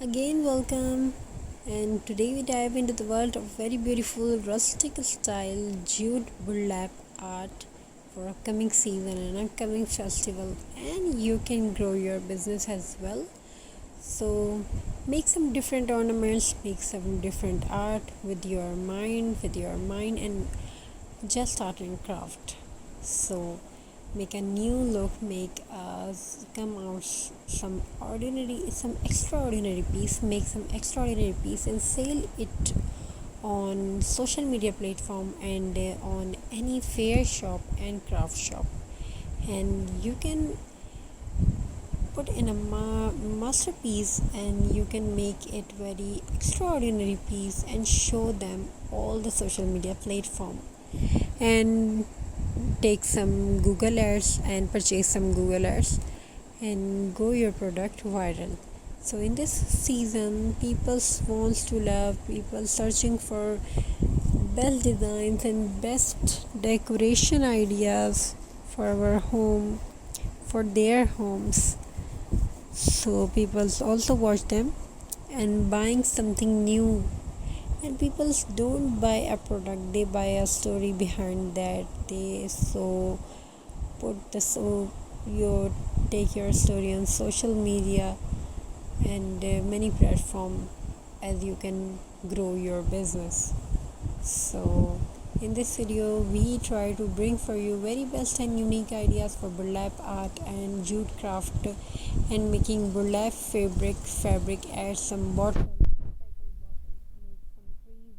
Again, welcome. And today we dive into the world of very beautiful rustic style jute burlap art for upcoming season and upcoming festival. And you can grow your business as well. So, make some different ornaments, make some different art with your mind, and just start in craft. So, make a new look, make us come out some extraordinary piece, make some extraordinary piece and sell it on social media platform and on any fair shop and craft shop. And you can put in a masterpiece, and you can make it very extraordinary piece and show them all the social media platform, and take some Google ads and purchase some Google ads and go your product viral. So in this season, people wants to love, people searching for best designs and best decoration ideas for our home, for their homes. So people also watch them and buying something new. And people don't buy a product, they buy a story behind that. They so put the so you take your story on social media and many platform as you can grow your business. So in this video we try to bring for you very best and unique ideas for burlap art and jute craft and making burlap fabric add some bottles, recycle bottles, make some trees,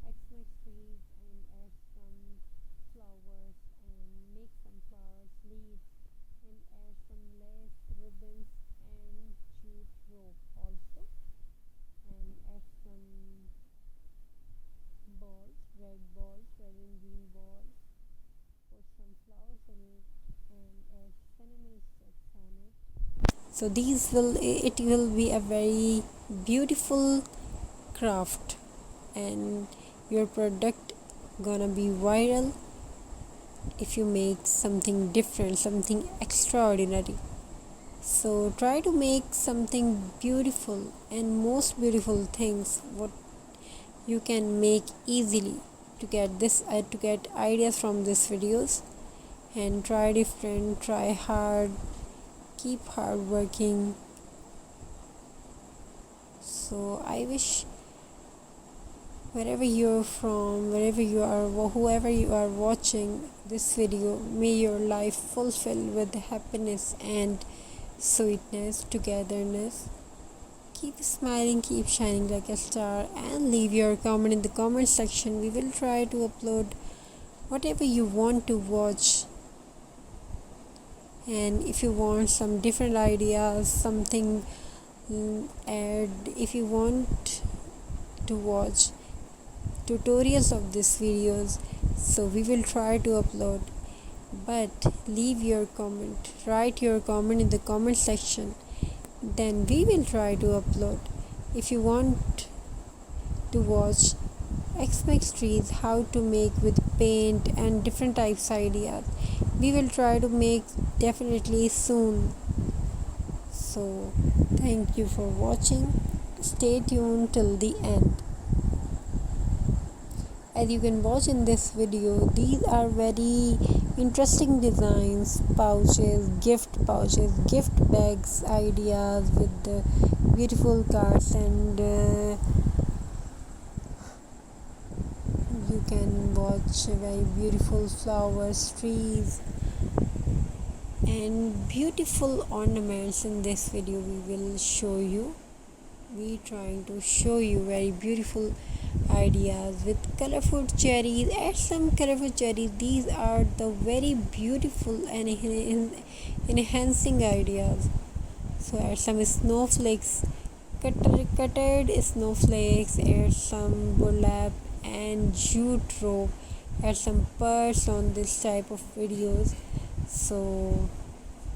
xmas trees, and add some flowers and make some flowers leaves and add some lace ribbons and jute rope also, and add some red and green balls, put some flowers in it and add cinnamon sticks on it. So it will be a very beautiful craft, and your product gonna be viral if you make something different, something extraordinary. So try to make something beautiful, and most beautiful things what you can make easily. To get ideas from these videos, and try different, try hard, keep hard working. So I wish wherever you're from, wherever you are, whoever you are watching this video, may your life fulfill with happiness and sweetness, togetherness. Keep smiling, keep shining like a star, and leave your comment in the comment section. We will try to upload whatever you want to watch. And if you want some different ideas, something add, if you want to watch tutorials of these videos, so we will try to upload. But leave your comment, write your comment in the comment section, then we will try to upload. If you want to watch xmas trees, how to make with paint and different types ideas, we will try to make definitely soon. So thank you for watching, stay tuned till the end. As you can watch in this video, these are very interesting designs, gift pouches, gift bags ideas with the beautiful cards, and you can watch very beautiful flowers, trees, and beautiful ornaments. In this video we trying to show you very beautiful ideas with colorful cherries. Add some colorful cherries, these are the very beautiful and enhancing ideas. So add some snowflakes, cutted snowflakes, add some burlap and jute rope, add some pearls on this type of videos. So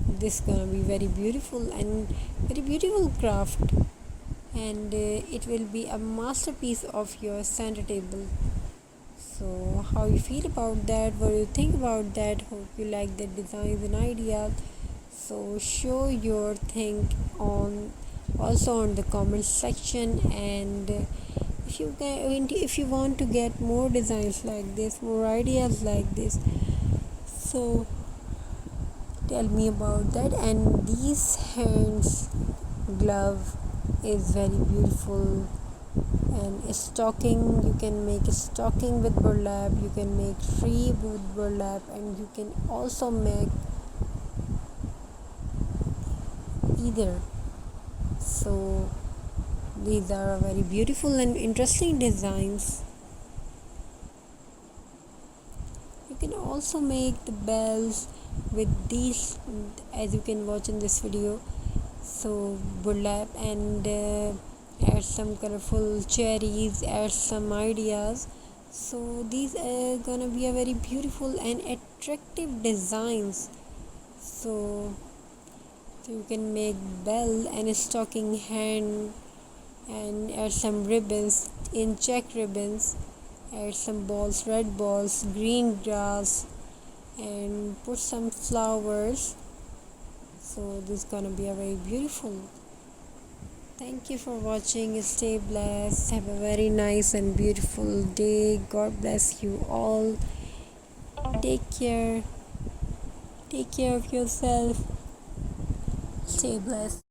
this gonna be very beautiful and very beautiful craft, and it will be a masterpiece of your center table. So how you feel about that, what do you think about that? Hope you like the designs and ideas. So show your thing on also on the comment section. And if you want to get more designs like this, more ideas like this, so tell me about that. And these hands glove is very beautiful. And a stocking, you can make a stocking with burlap, you can make tree with burlap, and you can also make either. So these are very beautiful and interesting designs. You can also make the bells with these, as you can watch in this video. So burlap, and add some colorful cherries, add some ideas. So these are gonna be a very beautiful and attractive designs. So you can make bell and a stocking hand, and add some ribbons in check ribbons, add some balls, red balls, green grass, and put some flowers. So this is gonna be a very beautiful. Thank you for watching. Stay blessed. Have a very nice and beautiful day. God bless you all. Take care. Take care of yourself. Stay blessed.